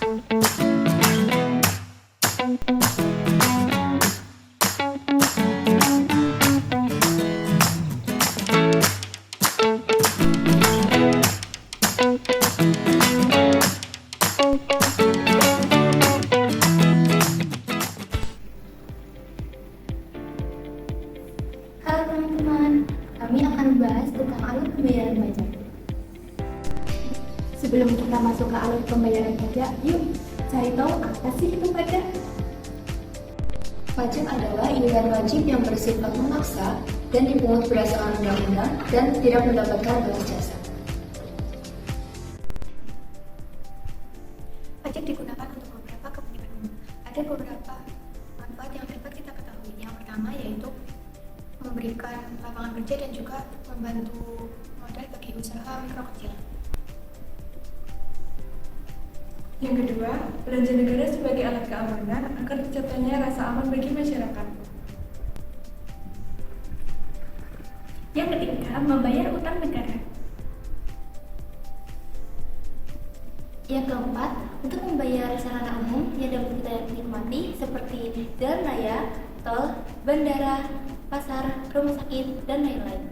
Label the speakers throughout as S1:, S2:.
S1: Halo teman-teman, kami akan membahas tentang alur pembayaran pajak. Sebelum kita masuk ke alur pembayaran pajak, yuk cari tahu apa sih itu pajak? Pajak adalah iuran wajib yang bersifat memaksa dan dipungut berdasarkan undang-undang dan tidak mendapatkan balas jasa. Pajak digunakan untuk beberapa kepentingan umum. Ada beberapa manfaat yang dapat kita ketahui. Yang pertama yaitu memberikan lapangan kerja dan juga membantu modal bagi usaha mikro kecil.
S2: Yang kedua, belanja negara sebagai alat keamanan agar tercapainya rasa aman bagi masyarakat.
S3: Yang ketiga, membayar utang negara.
S1: Yang keempat, untuk membayar sarana umum yang dapat kita nikmati seperti jalan raya, tol, bandara, pasar, rumah sakit, dan lain-lain.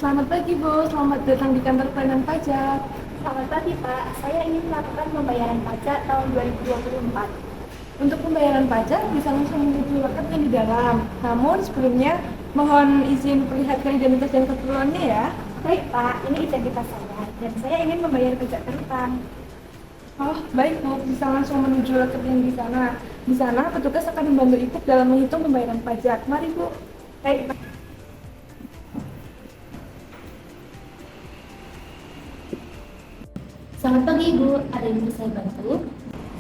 S2: Selamat pagi Bu, selamat datang di kantor pelayanan pajak.
S3: Selamat pagi Pak, saya ingin melakukan pembayaran pajak tahun 2024.
S2: Untuk pembayaran pajak bisa langsung menuju loket yang di dalam. Namun sebelumnya mohon izin perlihatkan identitas dan keperluannya ya.
S3: Baik Pak, ini identitas saya dan saya ingin membayar pajak terutang.
S2: Oh, baik Bu, bisa langsung menuju loket yang di sana. Di sana petugas akan membantu Ibu dalam menghitung pembayaran pajak. Mari Bu.
S3: Baik Pak.
S1: Selamat pagi Ibu, ada yang bisa saya bantu?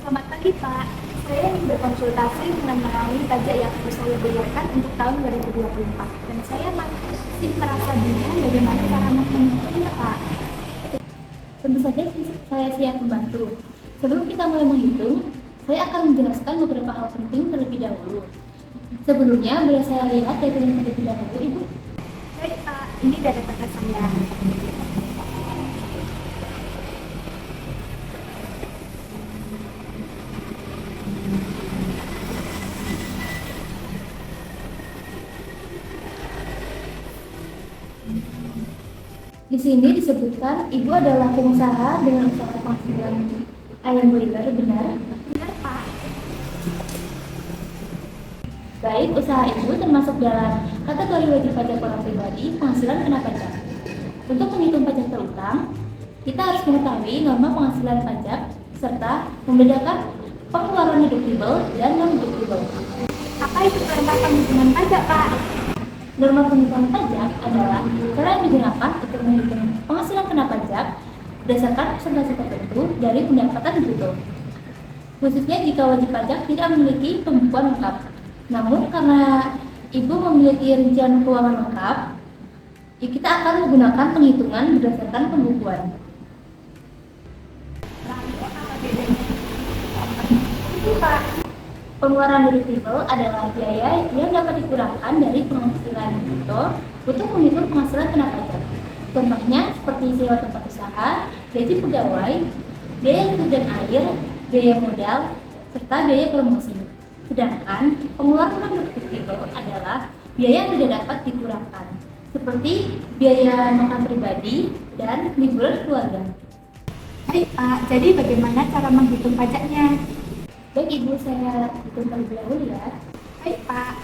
S3: Selamat pagi Pak, saya ingin berkonsultasi mengenai pajak yang harus saya bayarkan untuk tahun 2024 dan saya masih merasa bingung bagaimana cara menghitungnya Pak.
S1: Tentu saja saya siap membantu. Sebelum kita mulai menghitung, saya akan menjelaskan beberapa hal penting terlebih dahulu. Sebelumnya, boleh saya lihat datanya terlebih dahulu, Ibu?
S3: Baik Pak, ini data saya.
S1: Di sini disebutkan Ibu adalah pengusaha dengan usaha penghasilan ayam broiler, benar?
S3: Benar Pak.
S1: Baik, usaha Ibu termasuk dalam kategori wajib pajak orang pribadi penghasilan kena pajak. Untuk menghitung pajak terutang, kita harus mengetahui norma penghasilan pajak serta membedakan pengeluaran deductible dan non-deductible.
S3: Apa itu norma penghitungan pajak Pak?
S1: Norma penghitungan pajak adalah cara yang digunakan untuk menghitung penghasilan kena pajak berdasarkan persentase tertentu dari pendapatan bruto. Khususnya jika wajib pajak tidak memiliki pembukuan lengkap. Namun karena Ibu memiliki rincian keuangan lengkap, kita akan menggunakan penghitungan berdasarkan pembukuan.
S3: Lalu apa bedanya? Itu Pak.
S1: Pengeluaran deductible adalah biaya yang dapat dikurangkan dari penghasilan bruto untuk menghitung penghasilan kena pajak. Contohnya seperti sewa tempat usaha, gaji pegawai, biaya listrik dan air, biaya modal, serta biaya promosi. Sedangkan pengeluaran non-deductible adalah biaya yang tidak dapat dikurangkan, seperti biaya makan pribadi dan liburan keluarga.
S3: Baik Pak, jadi bagaimana cara menghitung pajaknya?
S1: Baik Ibu, saya hitung terlebih dahulu ya.
S3: Baik Pak.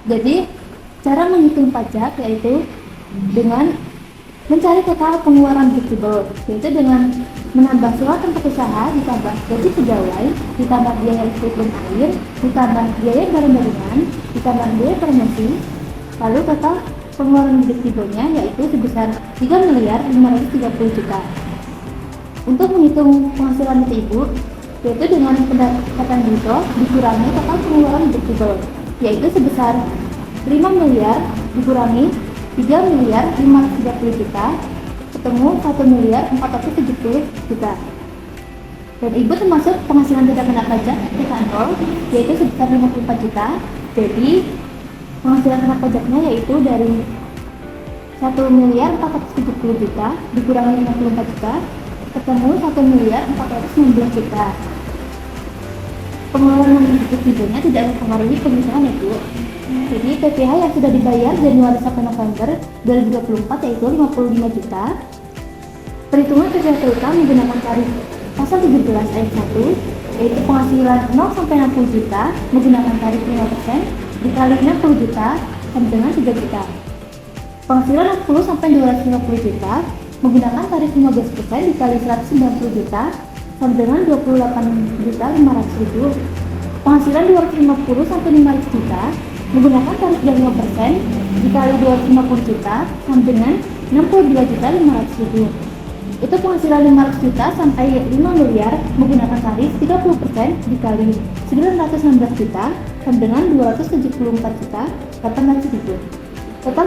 S1: Jadi, cara menghitung pajak yaitu dengan mencari total pengeluaran deductible, yaitu dengan menambah sewa tempat usaha, ditambah gaji pegawai, ditambah biaya listrik dan air, ditambah biaya barang-barangan, ditambah biaya promosi, lalu total pengeluaran deductible-nya yaitu sebesar 3.530 juta. Untuk menghitung penghasilan ibu, yaitu dengan pendapatan bruto dikurangi total pengeluaran deductible, yaitu sebesar 5 miliar dikurangi 3.530 juta, ketemu 1.470 juta. Dan ibu termasuk penghasilan tidak kena pajak di kantor, yaitu sebesar 54 juta. Jadi penghasilan kena pajaknya yaitu dari 1.470 juta dikurangi 54 juta, ketemu 1.416 juta. Pengeluaran deductible-nya tidak mempengaruhi pemisahan ya Bu. Jadi PPh yang sudah dibayar Januari sampai November 2024 yaitu 55 juta. Perhitungan PPh total menggunakan tarif pasal 17 ayat 1 yaitu penghasilan 0 sampai 60 juta menggunakan tarif 5% dikali 60 juta sama dengan 3 juta. Penghasilan 60 sampai 250 juta menggunakan tarif 15% dikali 190 juta sama dengan 28 juta 500 ribu. Penghasilan 250 sampai 500 juta menggunakan tarif 5% dikali 250 juta sama dengan 62 juta 500 ribu. Itu penghasilan 500 juta sampai 5 miliar menggunakan tarif 30% dikali 916 juta sama dengan 274 juta 800 ribu. Total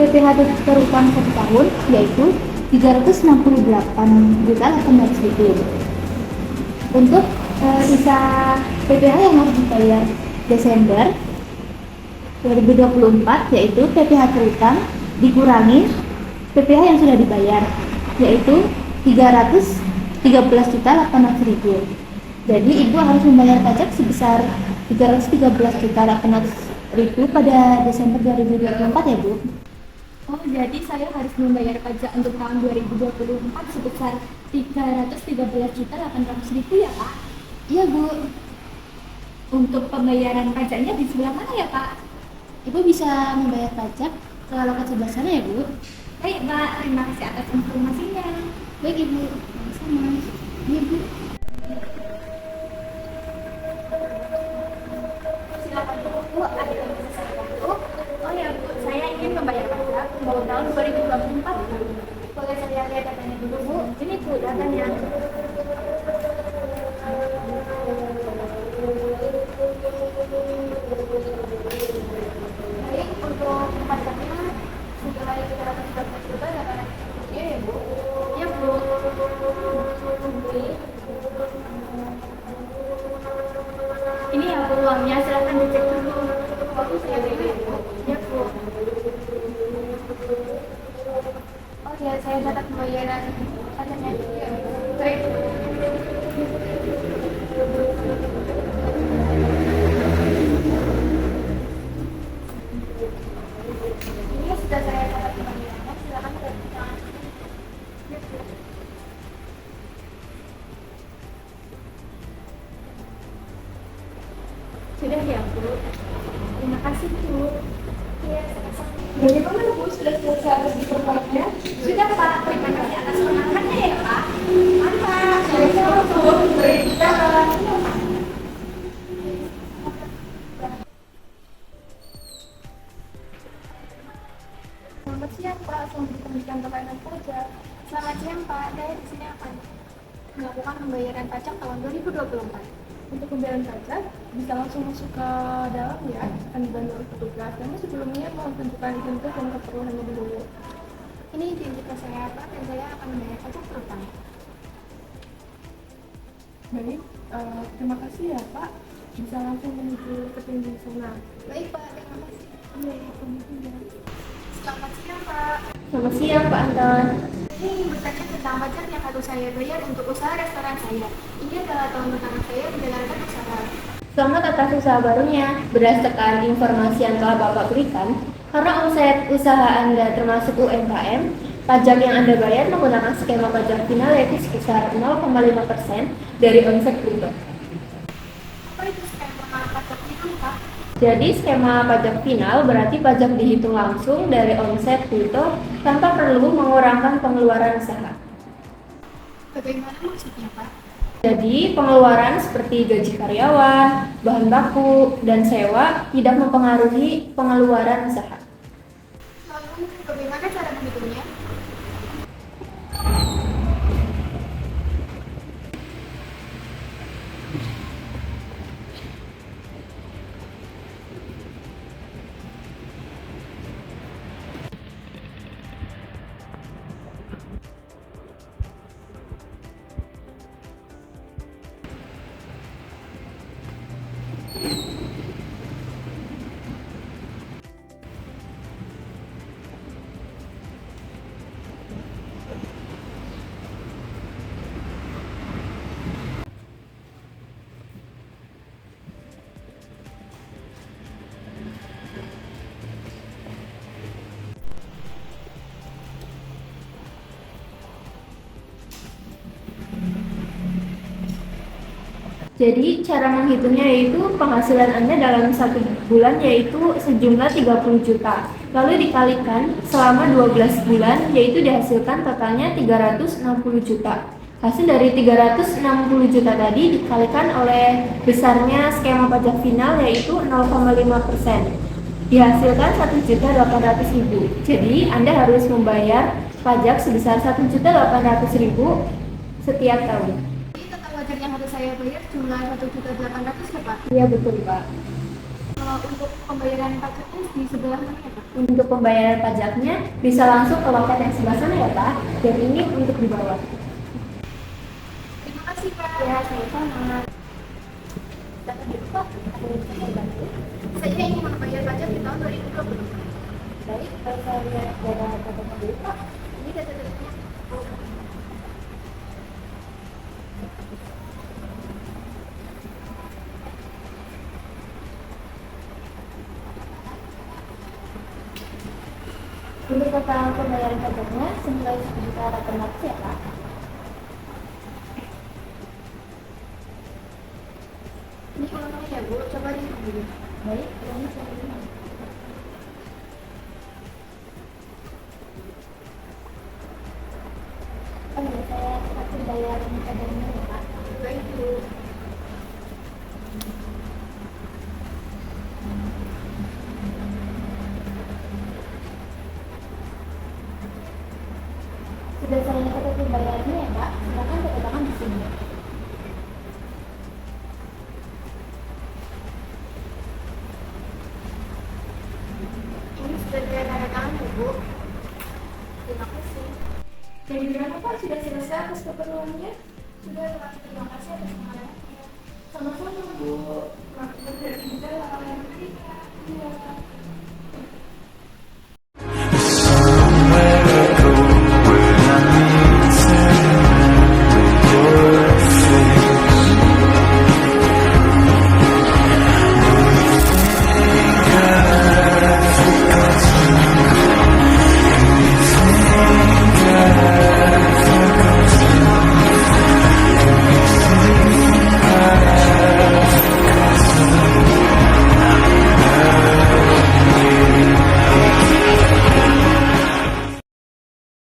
S1: PPh terutang 1 tahun yaitu 368 juta 800 ribu. Untuk sisa PPh yang harus dibayar Desember 2024 yaitu PPh terutang dikurangi PPh yang sudah dibayar yaitu 313 juta 800 ribu. Jadi ibu harus membayar pajak sebesar 313 juta 800 ribu pada Desember 2024 ya Bu.
S3: Oh, jadi saya harus membayar pajak untuk tahun 2024 sebesar 313 juta 800 ribu ya Pak?
S1: Iya Bu.
S3: Untuk pembayaran pajaknya di sebelah mana ya Pak?
S1: Ibu bisa membayar pajak ke loket sebelah sana ya Bu.
S3: Baik Pak, terima kasih atas informasinya.
S1: Baik Ibu, sama. Iya Bu.
S3: Silakan Bu, ada yang bisa saya bantu? Oh ya Bu, saya ingin membayar pajak untuk tahun 2024 Bu. Boleh saya lihat datanya dulu Bu? Ini Bu datanya. Baik, untuk pajaknya sudah 313 juta 800 rupiah ya Bu? Iya Bu. Ini ya Bu uangnya, silahkan dicek dulu. Waktu saya beli ya Bu. Iya Bu. Oh ya, saya catat pembayaran pajaknya dulu ya Bu. Baik. Ini sudah saya catat pembayarannya, silahkan dilanjutkan. Iya Bu. Sudah ya Bu. Terima kasih Bu. Iya, sama-sama.
S2: Bagaimana Bu, sudah selesai atas informasinya?
S3: Sudah Pak, terima kasih atas penanganannya ya Pak. Mantap.
S2: Sama-sama Bu, berjalan.
S3: Selamat siang Pak, Assalamualaikum di kantor layanan pajak. Selamat siang Pak, saya di sini akan melakukan pembayaran pajak tahun 2024.
S2: Untuk pembayaran pajak bisa langsung masuk ke dalam ya, akan dibantu oleh petugas. Namun sebelumnya mau tunjukkan identitas dan keperluannya dulu.
S3: Ini identitas saya Pak, dan saya akan membayar pajak terutang.
S2: Baik, terima kasih ya Pak. Bisa langsung menuju ke tim di sana.
S3: Baik Pak, terima kasih.
S2: Iya, permisi ya.
S3: Selamat siang Pak.
S1: Selamat siang Pak Anton.
S3: Saya ingin bertanya tentang pajak yang harus saya bayar untuk usaha restoran saya. Ini adalah tahun pertama saya menjalankan usaha.
S1: Selamat atas usaha barunya. Berdasarkan informasi yang telah Bapak berikan, karena omset usaha Anda termasuk UMKM, pajak yang Anda bayar menggunakan skema pajak final yaitu sekitar 0,5% dari omset bruto.
S3: Apa itu skema pajak itu Pak?
S4: Jadi skema pajak final berarti pajak dihitung langsung dari omset bruto tanpa perlu mengurangkan pengeluaran usaha.
S3: Bagaimana maksudnya, Pak?
S4: Jadi pengeluaran seperti gaji karyawan, bahan baku, dan sewa tidak mempengaruhi pengeluaran usaha.
S3: Lalu, bagaimana cara menghitungnya?
S4: Jadi cara menghitungnya yaitu penghasilan Anda dalam 1 bulan yaitu sejumlah 30 juta. Lalu dikalikan selama 12 bulan yaitu dihasilkan totalnya 360 juta. Hasil dari 360 juta tadi dikalikan oleh besarnya skema pajak final yaitu 0,5%. Dihasilkan 1.800.000. Jadi Anda harus membayar pajak sebesar 1.800.000 setiap tahun.
S3: Pajak yang harus saya bayar jumlah 1.800.000 ya, Pak?
S4: Iya betul Pak.
S3: Kalau untuk pembayaran pajaknya di sebelah mana ya, Pak?
S4: Untuk pembayaran pajaknya bisa langsung ke loket yang sebelah sana ya Pak. Dan ini untuk di bawah.
S3: Terima kasih, Pak.
S1: Ya, sama-sama. Dapat dulu, Pak. Ada yang bisa saya bantu?
S3: Saya ingin membayar pajak di tahun 2020.
S1: Baik, saya lihat data dulu, Pak.
S3: Ini data-datanya.
S1: Untuk total pembayaran pajaknya senilai 1.800.000 ya, Pak.
S3: Ini uangnya ya, Bu. Coba dihitung dulu.
S1: Baik, ini saya terima. Oh iya, saya akan bayar pajaknya ya, Pak.
S3: Baik, Bu.
S1: Sudah saya catat pembayarannya ya, Pak. Silakan tanda tangan di sini.
S3: Ini sudah saya tanda tangan ya, Bu. Terima kasih.
S2: Jadi berapa Pak? Sudah selesai atas keperluannya?
S3: Sudah, Pak. Terima kasih atas pengarahannya.
S2: Sama-sama Bu. Maaf dari kita.